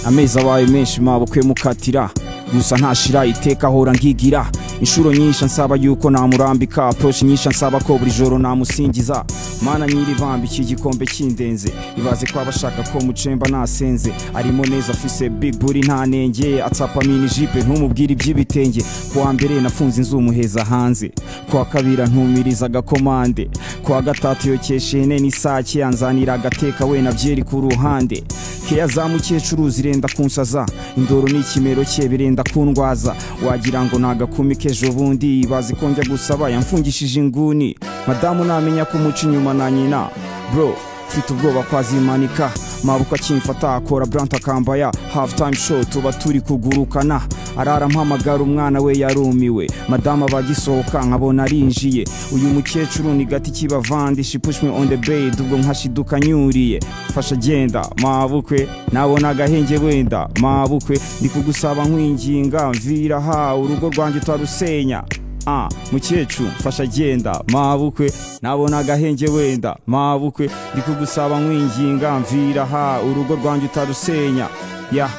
amezi abaye menshi mabukwe mukatira gusa ntashira iteka hora ngigira inshuro nyinshi nsaba yuko namurambika approach nyinshi nsaba ko buri joro namusingiza mana nyiri vambi iki gikombe kindenze ibaze kwa bashaka ko mucemba nasenze arimo neza afise big booty nta nenge atsapa mini jipe ntumubwira iby'ibitenge kwa mbere nafunze inzu muheza hanze kwa kabira ntumiriza gakomande kwa gatatu yokeshene n'isake yanzanira agateka we navyeri ku ruhande keya zamukecuru zirenda kunsaza indoro n'ikimero cye birenda kundwaza wagira ngo nagakumi kejo bundi ibaze ko njya gusaba yamfungishije inguni madamu namenya ko muci nyuma na nyina bro mfite ubwoba kwazimanika mabuka kimfata akora branta kambaya half time show tuba turi kugurukana arara mpamagara umwana we yarumiwe madama bagisohoka nkabona arinjiye uyu mukecuru ni gati kibavandi she push me on the bed ubwo nkashiduka nyuriye fasha genda mabukwe nabona agahenge wenda mabukwe ndikugusaba nkwinginga mvira ha urugo rwanjye tarusenya mukecuru fasha genda mabukwe nabona agahenge wenda mabukwe ndikugusaba nkwinginga mvira ha urugo rwanjye tarusenya ya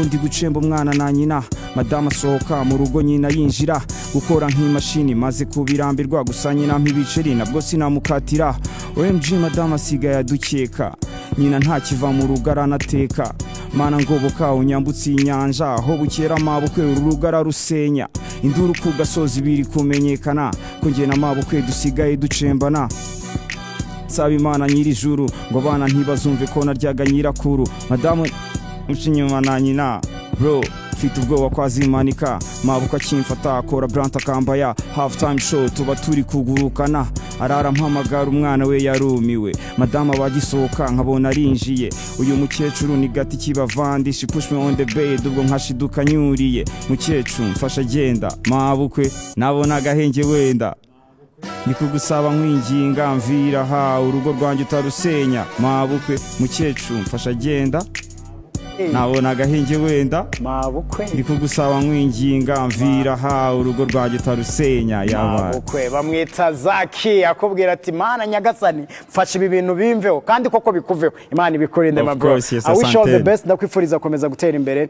ndi gucemba umwana na nyina madama sohoka mu rugo nyina yinjira gukora nk'imashini maze kubirambirwa gusa nyina mpibiceri nabwo sinamukatira OMG madama siga yadukeka nyina nta kiva mu rugo aranateka mana ngoboka unyambutse inyanja aho bukera mabukwe urugara rusenya induru ku gasozi biri kumenyekana ko nge na mabukwe dusigaye ducembana saba imana nyiri juru ngo bana ntibazumve ko naryaga nyirakuru madamu mushinyuma na nyina bro mfite ubwoba kwazimanika mabuka kimfata akora branta kambaya half time show tuba turi kugurukana arara mpamagara umwana we yarumiwe madama bagisohoka nkabona arinjiye uyu mukecuru ni gati kibavandi she push me on the bed ubwo nkashiduka nyuriye mukecuru mfasha genda mabukwe nabona agahenge wenda nikugusaba nkwinginga mvira ha urugo rwanjye tarusenya mabukwe mukecuru mfasha genda nabona agahenge wenda mabukwe ndikugusaba nkwinginga mvira ha urugo rwanjye tarusenya mabukwe bamwita Zaki akubwira ati mana nyagasani mfasha ibi bintu bimveho kandi koko bikuveho imana ibikurinde my bro. I wish all the best ndakwifuriza komeza gutera imbere.